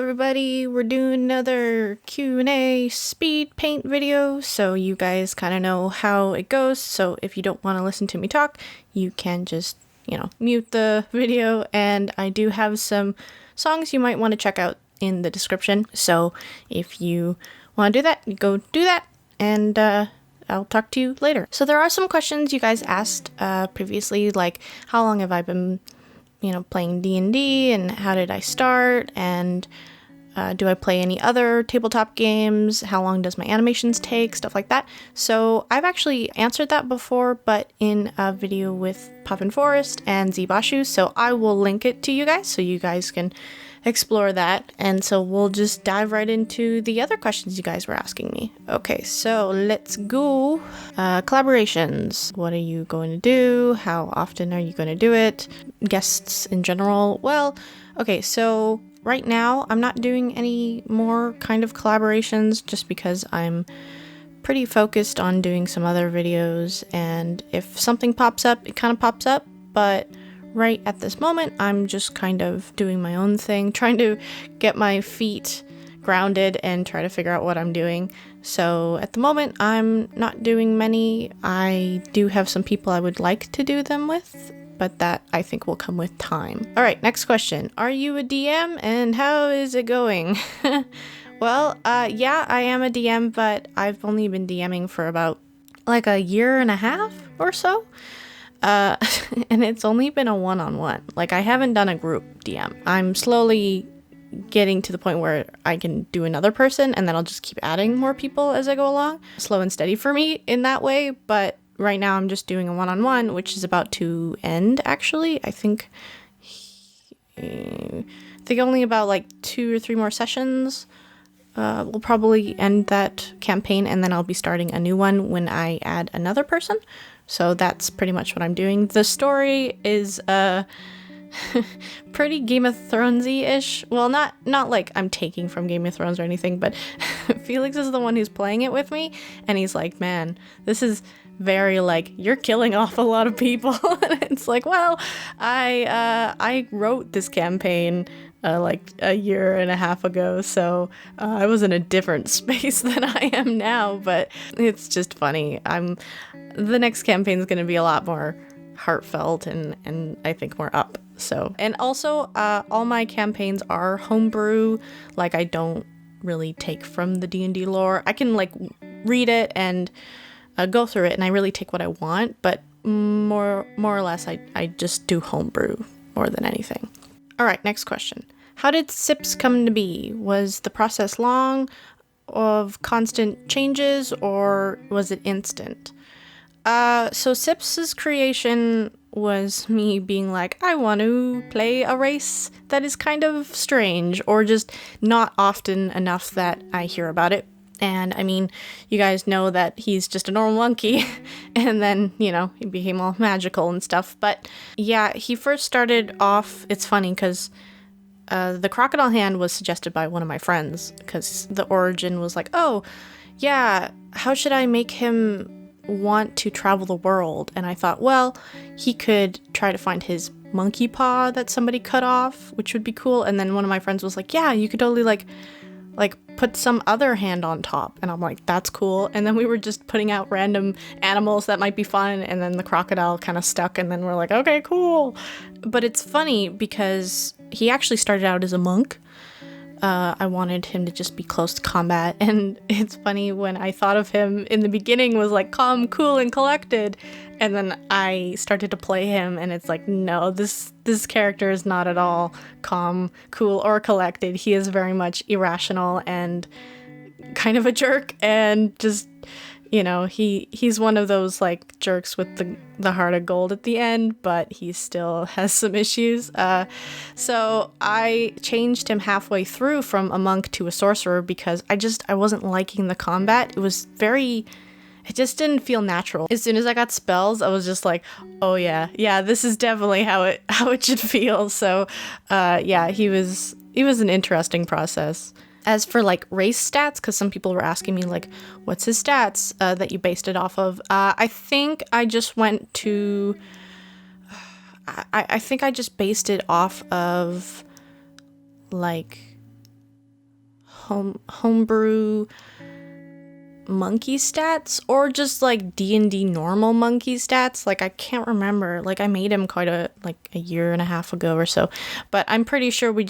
everybody, we're doing another Q&A speed paint video, so you guys kind of know how it goes. So if you don't want to listen to me talk, you can just, mute the video, and I do have some songs you might want to check out in the description. So if you want to do that, go do that, and I'll talk to you later. So there are some questions you guys asked previously, like how long have I been playing D&D, and how did I start, and do I play any other tabletop games, how long does my animations take, stuff like that. So I've actually answered that before, but in a video with Puffin Forest and Zbashu, so I will link it to you guys so you guys can explore that. And so we'll just dive right into the other questions you guys were asking me. Okay, so let's go. Collaborations. What are you going to do? How often are you going to do it? Guests in general. Well, okay, so right now I'm not doing any more kind of collaborations just because I'm pretty focused on doing some other videos, and if something pops up, it kind of pops up, but right at this moment, I'm just kind of doing my own thing, trying to get my feet grounded and try to figure out what I'm doing. So at the moment, I'm not doing many. I do have some people I would like to do them with, but that I think will come with time. All right, next question. Are you a DM, and how is it going? Well, yeah, I am a DM, but I've only been DMing for about like a year and a half or so. And it's only been a one-on-one. Like, I haven't done a group DM. I'm slowly getting to the point where I can do another person, and then I'll just keep adding more people as I go along. Slow and steady for me in that way, but right now I'm just doing a one-on-one, which is about to end, actually. I think only about like 2 or 3 more sessions will probably end that campaign, and then I'll be starting a new one when I add another person. So that's pretty much what I'm doing. The story is pretty Game of Thrones-y-ish. Well, not like I'm taking from Game of Thrones or anything, but Felix is the one who's playing it with me, and he's like, man, this is very like, you're killing off a lot of people. And it's like, well, I wrote this campaign like a year and a half ago, so I was in a different space than I am now, but it's just funny. The next campaign is going to be a lot more heartfelt and I think more up. So, and also all my campaigns are homebrew. Like, I don't really take from the D&D lore. I can like read it and go through it, and I really take what I want, but more or less I just do homebrew more than anything. All right, next question. How did SIPs come to be? Was the process long, of constant changes, or was it instant? So SIPs' creation was me being like, I want to play a race that is kind of strange, or just not often enough that I hear about it. And I mean, you guys know that he's just a normal monkey, and then, he became all magical and stuff. But yeah, he first started off, it's funny because the crocodile hand was suggested by one of my friends, because the origin was like, oh, yeah, how should I make him want to travel the world? And I thought, well, he could try to find his monkey paw that somebody cut off, which would be cool. And then one of my friends was like, yeah, you could totally like put some other hand on top. And I'm like, that's cool. And then we were just putting out random animals that might be fun, and then the crocodile kind of stuck, and then we're like, okay, cool. But it's funny because he actually started out as a monk. I wanted him to just be close to combat, and it's funny, when I thought of him in the beginning was like calm, cool, and collected, and then I started to play him, and it's like, no, this character is not at all calm, cool, or collected. He is very much irrational and kind of a jerk, and just, he's one of those like jerks with the heart of gold at the end, but he still has some issues. So I changed him halfway through from a monk to a sorcerer because I wasn't liking the combat. It just didn't feel natural. As soon as I got spells, I was just like, oh yeah, this is definitely how it should feel. So yeah, he was an interesting process. As for like race stats, because some people were asking me like, what's his stats that you based it off of? I think I just went to, I think I just based it off of like homebrew monkey stats, or just like D&D normal monkey stats. Like I can't remember, like I made him quite a year and a half ago or so, but I'm pretty sure we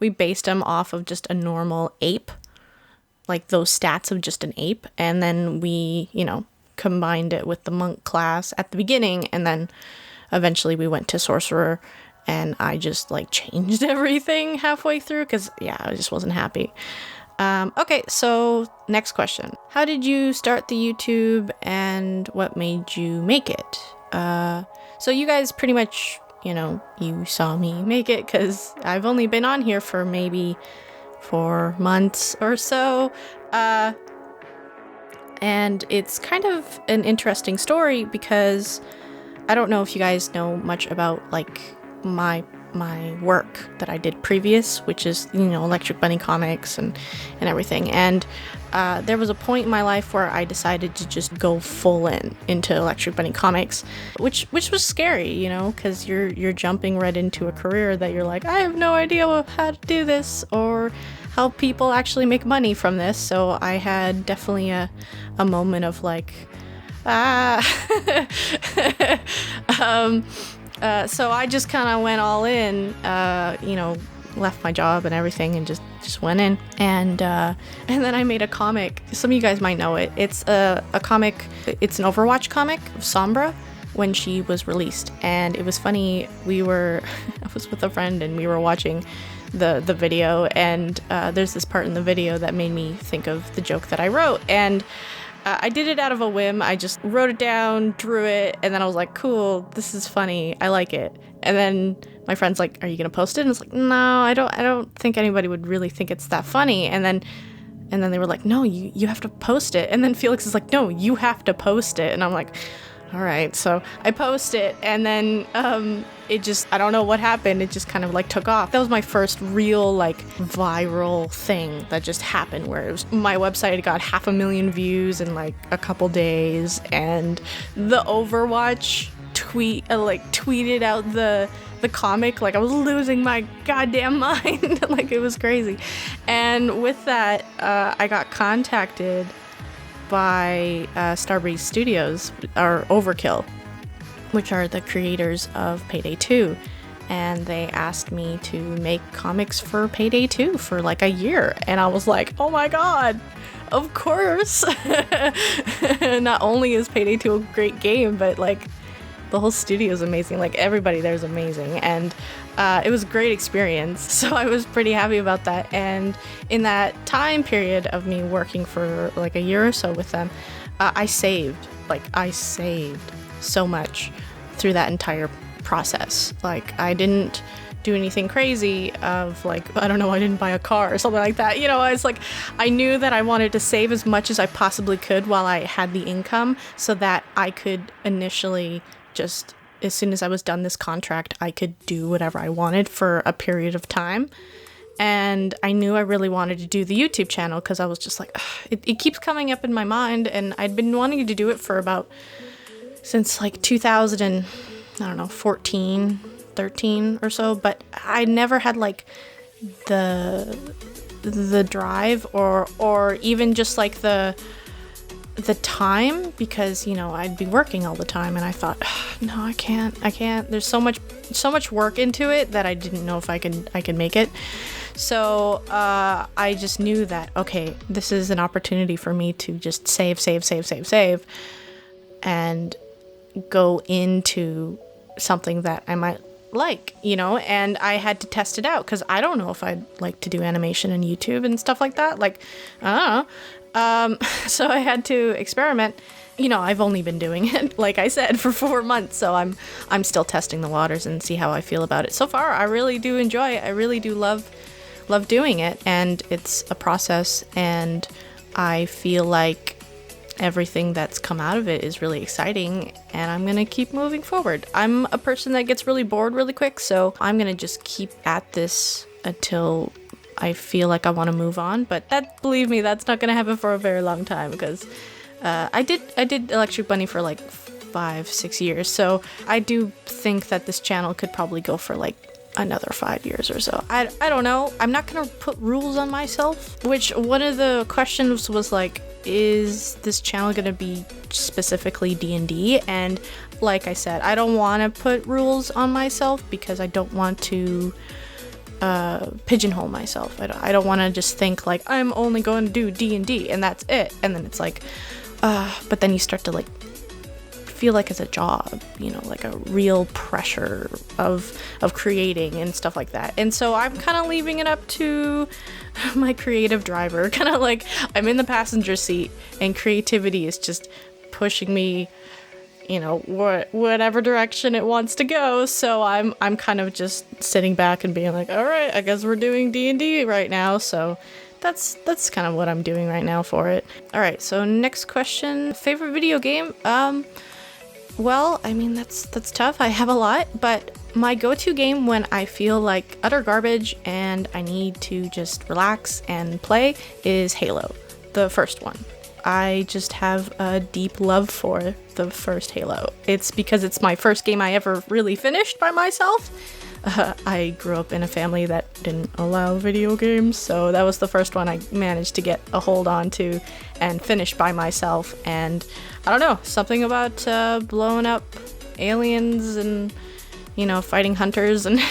based him off of just a normal ape, like those stats of just an ape, and then we, you know, combined it with the monk class at the beginning, and then eventually we went to sorcerer, and I just like changed everything halfway through because I just wasn't happy. Okay, so next question. How did you start the YouTube and what made you make it? So you guys pretty much, you know, you saw me make it because I've only been on here for maybe 4 months or so. And it's kind of an interesting story because I don't know if you guys know much about like my work that I did previous, which is, you know, Electric Bunny comics and everything. And there was a point in my life where I decided to just go full into Electric Bunny comics, which was scary, you know, because you're jumping right into a career that you're like, I have no idea how to do this or how people actually make money from this. So I had definitely a moment of like, so I just kind of went all in, you know, left my job and everything and just went in. And then I made a comic. Some of you guys might know it. It's a comic. It's an Overwatch comic of Sombra when she was released. And it was funny. I was with a friend and we were watching the video. And there's this part in the video that made me think of the joke that I wrote. And I did it out of a whim. I just wrote it down, drew it, and then I was like, cool, this is funny. I like it. And then my friend's like, are you going to post it? And I was like, no, I don't think anybody would really think it's that funny. And then they were like, no, you have to post it. And then Felix is like, no, you have to post it. And I'm like, all right. So I post it, and then it just, I don't know what happened. It just kind of like took off. That was my first real like viral thing that just happened, where it was, my website got 500,000 views in like a couple days, and the Overwatch tweeted out the comic. Like I was losing my goddamn mind. Like it was crazy. And with that, I got contacted by Starbreeze Studios, or Overkill, which are the creators of Payday 2, and they asked me to make comics for Payday 2 for like a year, and I was like, oh my god, of course. Not only is Payday 2 a great game, but like the whole studio is amazing, like everybody there is amazing, and it was a great experience, so I was pretty happy about that. And in that time period of me working for like a year or so with them, I saved so much through that entire process. Like I didn't do anything crazy of like, I don't know, I didn't buy a car or something like that. You know, it's like I knew that I wanted to save as much as I possibly could while I had the income, so that I could initially just, as soon as I was done this contract, I could do whatever I wanted for a period of time. And I knew I really wanted to do the YouTube channel because I was just like, it keeps coming up in my mind, and I'd been wanting to do it for about, since like 2014, 13 or so, but I never had like the drive or even just like the time, because, you know, I'd be working all the time, and I thought, no, I can't. There's so much work into it that I didn't know if I could make it. So I just knew that, okay, this is an opportunity for me to just save, and go into something that I might like, you know, and I had to test it out because I don't know if I'd like to do animation and YouTube and stuff like that. Like, I don't know. So I had to experiment. You know, I've only been doing it, like I said, for 4 months, so I'm still testing the waters and see how I feel about it. So far, I really do enjoy it. I really do love doing it, and it's a process, and I feel like everything that's come out of it is really exciting, and I'm gonna keep moving forward. I'm a person that gets really bored really quick, so I'm gonna just keep at this until I feel like I want to move on. But that, believe me, that's not gonna happen for a very long time, because I did Electric Bunny for like 5-6 years, so I do think that this channel could probably go for like another 5 years or so. I don't know. I'm not gonna put rules on myself, which one of the questions was like, is this channel gonna be specifically D&D? And like I said, I don't want to put rules on myself because I don't want to pigeonhole myself. I don't want to just think like I'm only going to do D&D and that's it. And then it's like, but then you start to like feel like it's a job, you know, like a real pressure of creating and stuff like that. And so I'm kind of leaving it up to my creative driver, kind of like I'm in the passenger seat and creativity is just pushing me, you know, whatever direction it wants to go. So I'm kind of just sitting back and being like, all right, I guess we're doing D&D right now. So that's kind of what I'm doing right now for it. All right, so next question, favorite video game? Well, I mean, that's tough. I have a lot, but my go-to game when I feel like utter garbage and I need to just relax and play is Halo, the first one. I just have a deep love for the first Halo. It's because it's my first game I ever really finished by myself. I grew up in a family that didn't allow video games, so that was the first one I managed to get a hold on to and finish by myself. And I don't know, something about blowing up aliens and, you know, fighting hunters and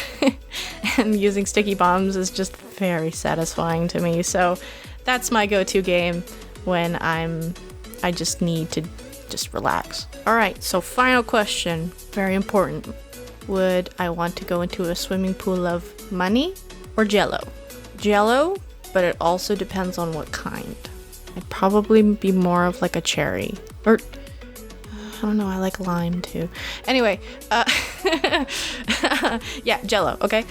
and using sticky bombs is just very satisfying to me. So that's my go-to game when I just need to just relax. All right, so final question, very important. Would I want to go into a swimming pool of money or Jell-O? Jell-O, but it also depends on what kind. I'd probably be more of like a cherry, or I don't know, I like lime too. Anyway, yeah, Jell-O, okay?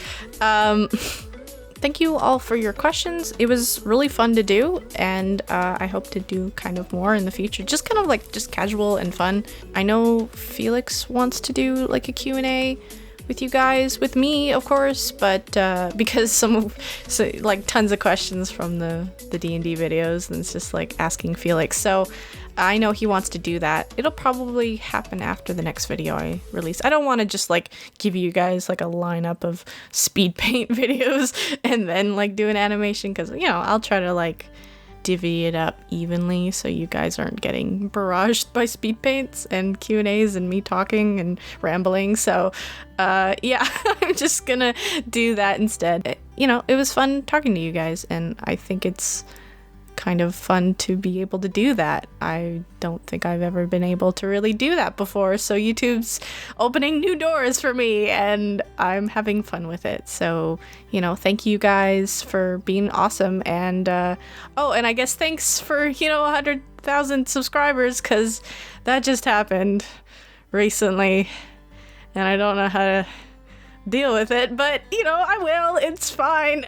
Thank you all for your questions. It was really fun to do, and I hope to do kind of more in the future. Just kind of like just casual and fun. I know Felix wants to do like a Q&A with you guys, with me, of course, but because like tons of questions from the D&D videos, and it's just like asking Felix. So I know he wants to do that. It'll probably happen after the next video I release. I don't want to just like give you guys like a lineup of Speedpaint videos and then like do an animation, because, you know, I'll try to like divvy it up evenly so you guys aren't getting barraged by speed paints and Q&As and me talking and rambling. So yeah, I'm just gonna do that instead. You know, it was fun talking to you guys, and I think it's kind of fun to be able to do that. I don't think I've ever been able to really do that before, so YouTube's opening new doors for me and I'm having fun with it. So, you know, thank you guys for being awesome, and oh, and I guess thanks for, you know, 100,000 subscribers, because that just happened recently and I don't know how to deal with it, but you know, I will. It's fine.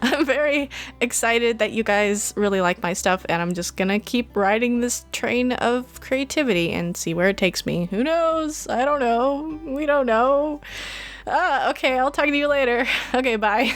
I'm very excited that you guys really like my stuff, and I'm just gonna keep riding this train of creativity and see where it takes me. Who knows? I don't know. We don't know. Okay, I'll talk to you later. Okay, bye.